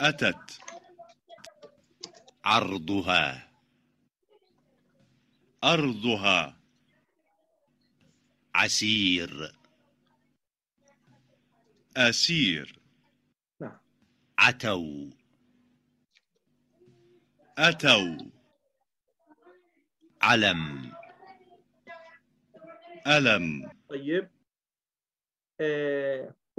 أتت. عرضها. أرضها. عسير. أسير. عتوا. أتوا. علم. ألم. طيب،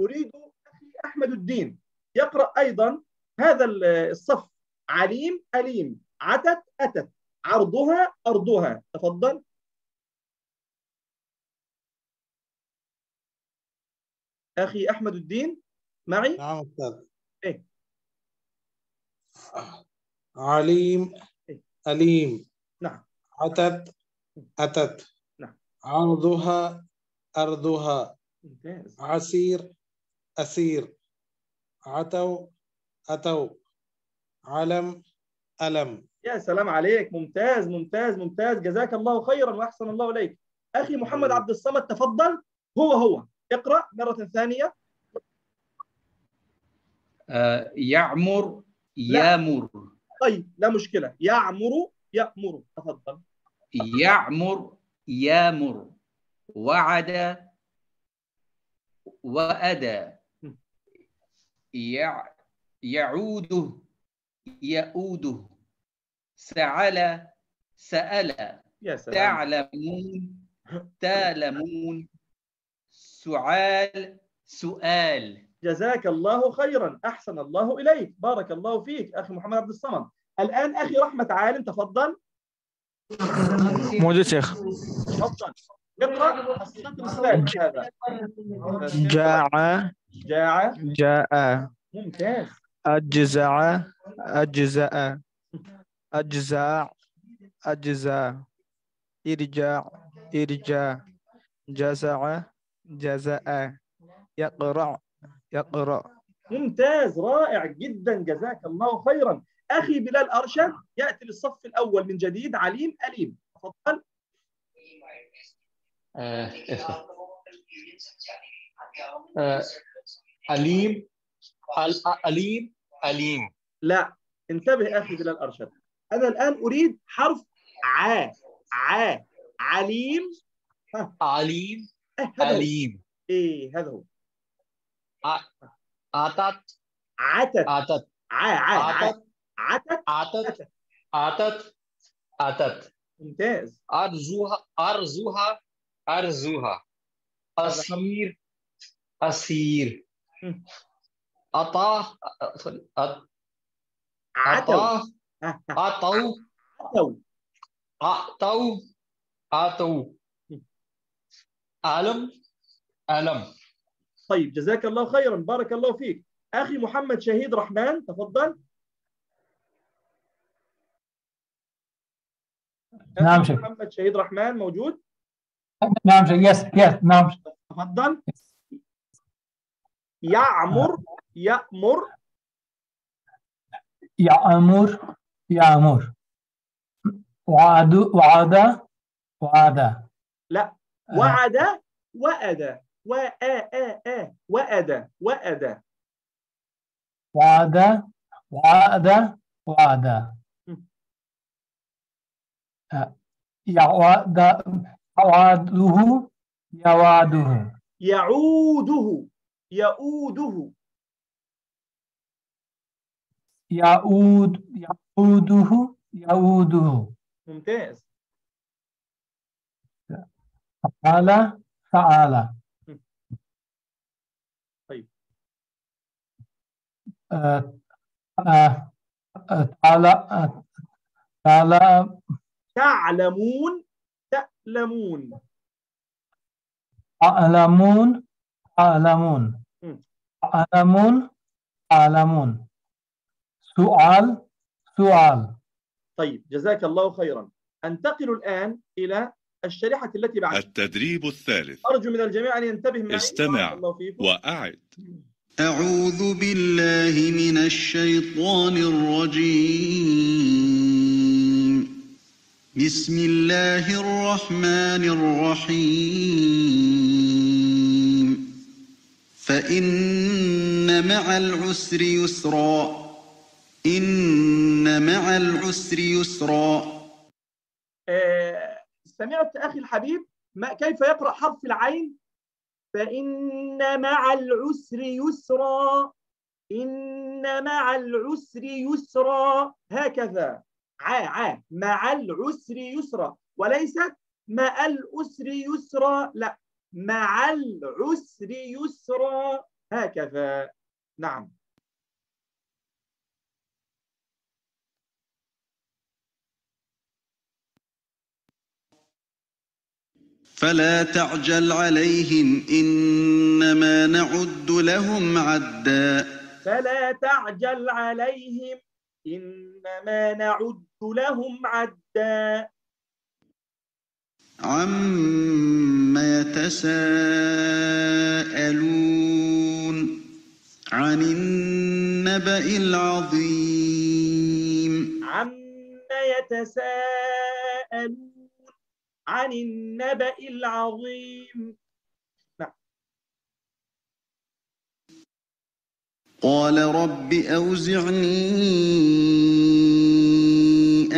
أريد أخي أحمد الدين يقرأ أيضا هذا الصف. عليم أليم، عتت أتت، عرضها أرضها. تفضل. أخي أحمد الدين معي؟ نعم أستاذ. إيه؟ عليم أليم. نعم. عتت أتت. نعم. عرضها أرضها. ممتاز. عسير أسير. عتوا أتوا. علم ألم. يا سلام عليك، ممتاز ممتاز ممتاز، جزاك الله خيرا وأحسن الله إليك. أخي محمد عبد الصمد تفضل. هو اقرأ مرة ثانية. يعمر لا. يامر. طيب لا مشكلة، يعمر يأمر. تفضل. يعمر يامر. وعد وأدى. يعود يؤود. سعل سأل. يا سلام. تعلمون تالمون. سعال سؤال. جزاك الله خيرا، أحسن الله إليك، بارك الله فيك أخي محمد عبد الصمد. الآن أخي رحمة عالم تفضل. موجود شيخ. تفضل اقرأ السطر الثالث هذا. جاع جاع. ممتاز. أجزع أجزاء. أجزاء أجزاء. إرجاع. جزع جزاء. يقرأ. ممتاز، رائع جدا، جزاك الله خيرا. أخي بلال أرشد يأتي للصف الأول من جديد. عليم أليم. تفضل. أليم أليم أليم. لا، انتبه أخي بلال أرشد، أنا الآن أريد حرف ع. عليم. عليم أليم. إيه هذا هو. عتت عتت. عتت. عتت. عتت. عتت. عتت. ممتاز. أرزوها أسير أسير. أطاه عتوا. أعطوا. ألم. طيب جزاك الله خيرا، بارك الله فيك. أخي محمد شهيد رحمن تفضل. نعم شيخ. محمد شهيد رحمن موجود؟ نعم شيخ. يس نعم. تفضل. يعمر يأمر. يأمر. وعد لا، وعد وأدى. وأدى. وعد. يعوده. ممتاز. فعل. طيب. تعلمون. أعلمون. سؤال. طيب جزاك الله خيرا. أنتقل الآن إلى الشريحة التي بعد. التدريب الثالث. أرجو من الجميع أن ينتبه معي. استمع وأعد. أعوذ بالله من الشيطان الرجيم. بسم الله الرحمن الرحيم. فإن مع العسر يسرا إن مع العسر يسرا. سمعت أخي الحبيب كيف يقرأ حرف العين؟ فإن مع العسر يسرا، إن مع العسر يسرا، هكذا. مع العسر يسرا، وليست مع الأسر يسرا، لا، مع العسر يسرا، هكذا. نعم. فلا تعجل عليهم إنما نعد لهم عدا. فلا تعجل عليهم إنما نعد لهم عدا. عم يتساءلون عن النبأ العظيم. عم يتساءلون عن النبأ العظيم. قال رب أوزعني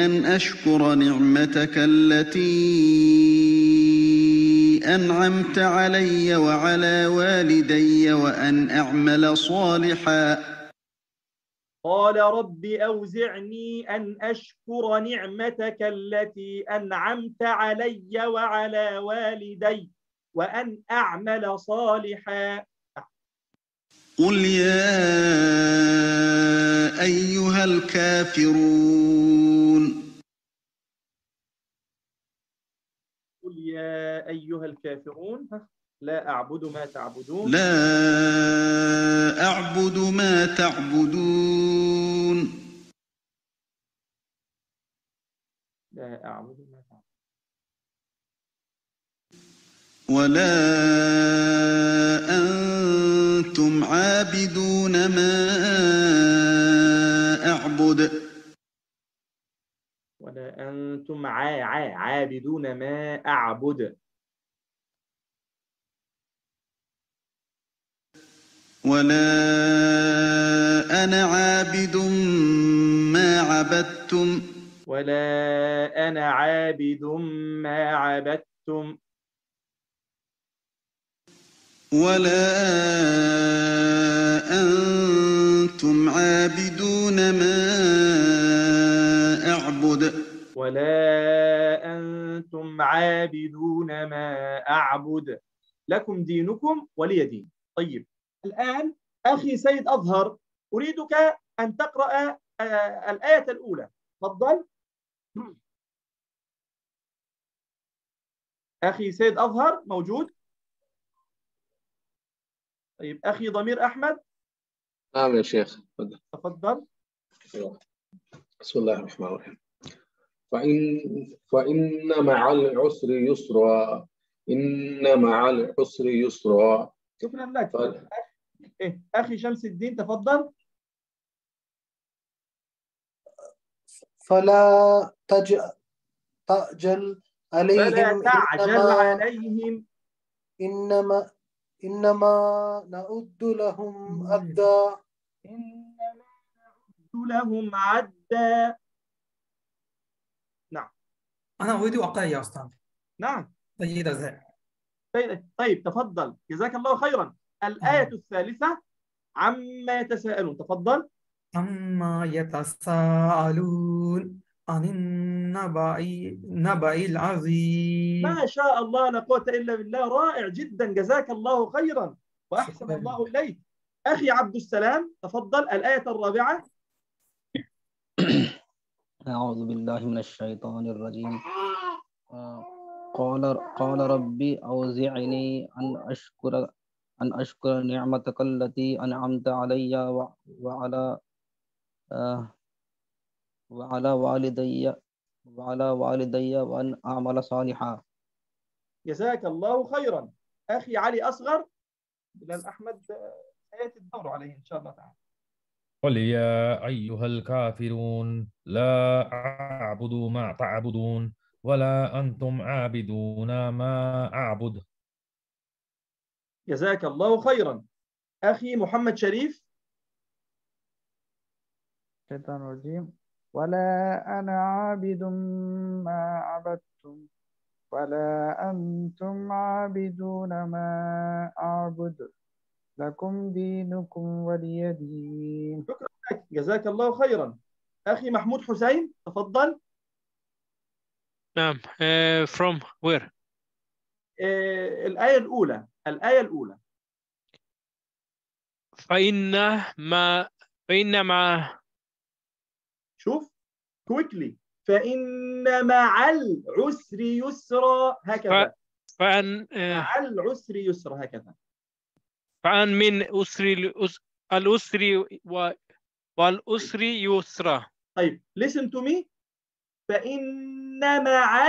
أن أشكر نعمتك التي أنعمت علي وعلى والدي وأن أعمل صالحا. قال رب أوزعني أن أشكر نعمتك التي أنعمت علي وعلى والدي وأن أعمل صالحا. قل يا أيها الكافرون. قل يا أيها الكافرون لا أعبد ما تعبدون. لا أعبد ما تعبدون. لا أعبد ما تعبدون. ولا أنتم عابدون ما أعبد. ولا أنتم عابدون ما أعبد. ولا أنا عابد ما عبدتم. ولا أنا عابد ما عبدتم. ولا أنتم عابدون ما أعبد. ولا أنتم عابدون ما أعبد. لكم دينكم ولي دين. طيب، الآن أخي سيد أظهر، أريدك أن تقرأ الآية الأولى. تفضل أخي سيد أظهر، موجود؟ طيب، أخي ضمير أحمد. نعم يا شيخ، تفضل. بسم الله الرحمن الرحيم. فإن مع العسر يسرا. إن مع العسر يسرا. شكرا لك. أخي شمس الدين، تفضل. فلا تعجل عليهم. فلا تعجل عليهم إنما نعد لهم عدا. إنما نعد لهم عدا. نعم. أنا أريد أقرأ يا أستاذ. نعم. طيب تفضل، جزاك الله خيرا. الآية الثالثة، عما يتساءلون. تفضل. عما يتساءلون عن النبأ العظيم. ما شاء الله، لا قوة إلا بالله، رائع جدا، جزاك الله خيرا وأحسن الله إليك. أخي عبد السلام، تفضل، الآية الرابعة. أعوذ بالله من الشيطان الرجيم. قال ربي أوزعني أن أشكر نعمتك التي أنعمت علي وعلى والدي وأن أعمل صالحا. جزاك الله خيرا. أخي علي أصغر، بلال أحمد سيأتي الدور عليه إن شاء الله تعالى. قل يا أيها الكافرون لا أعبد ما تعبدون ولا أنتم عابدون ما أعبد. جزاك الله خيرا. أخي محمد شريف. الشيطان الرجيم ولا أنا عابد ما عبدتم ولا أنتم عابدون ما أعبد لكم دينكم ولي دين. شكرا لك، جزاك الله خيرا. أخي محمود حسين تفضل. نعم. From where؟ الآية الأولى. فإنما شوف quickly. فإن مع العسر يسرا، هكذا. مع العسر يسرا، هكذا. فأن من الأسر والأسر يسرا. طيب listen to me. فإن مع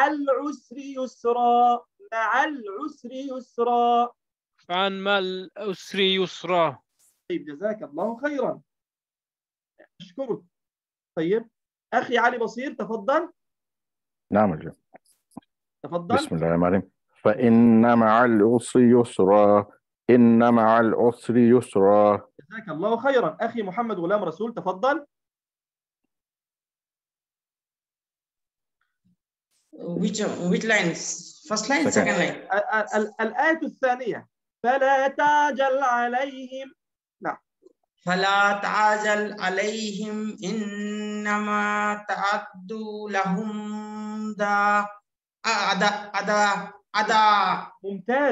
العسر يسرا. مع العسر يسرا. فأن مع الأسر يسرا. طيب جزاك الله خيرا، أشكرك. طيب أخي علي بصير تفضل. نعم. تفضل. بسم الله الرحمن الرحيم. فإن مع العسر يسرا. إن مع العسر يسرا. جزاك الله خيرا. أخي محمد غلام رسول تفضل. Which lines? First line, second line. الآية الثانية. فلا تعجل عليهم. نعم. فلا تعجل عليهم إنما تعد لهم أدا.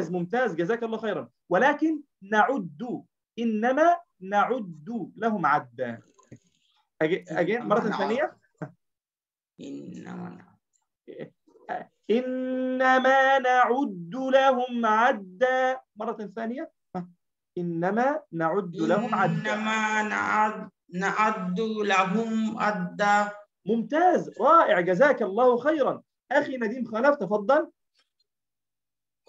ممتاز جزاك الله خيرا. ولكن نعد، إنما نعد لهم عدا. أجين مرة ثانية. إنما نعد لهم عدا. مرة ثانية. إنما نعد لهم عدا. إنما نعد لهم عدا. ممتاز، رائع، جزاك الله خيرا. أخي نديم خلف تفضل.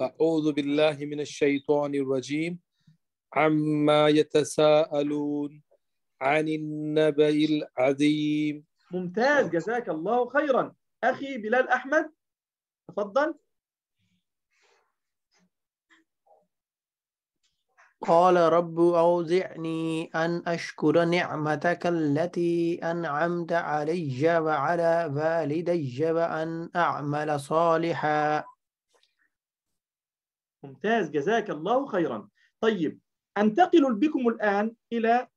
أعوذ بالله من الشيطان الرجيم عما يتساءلون عن النبأ العظيم. ممتاز، جزاك الله خيرا. أخي بلال أحمد تفضل. قال رب أوزعني أن أشكر نعمتك التي أنعمت علي وعلى والدي وأن أعمل صالحا. ممتاز، جزاك الله خيرا. طيب أنتقل بكم الآن إلى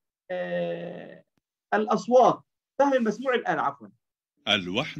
الأصوات. فهم المسموع الآن، عفوا. الوحدة.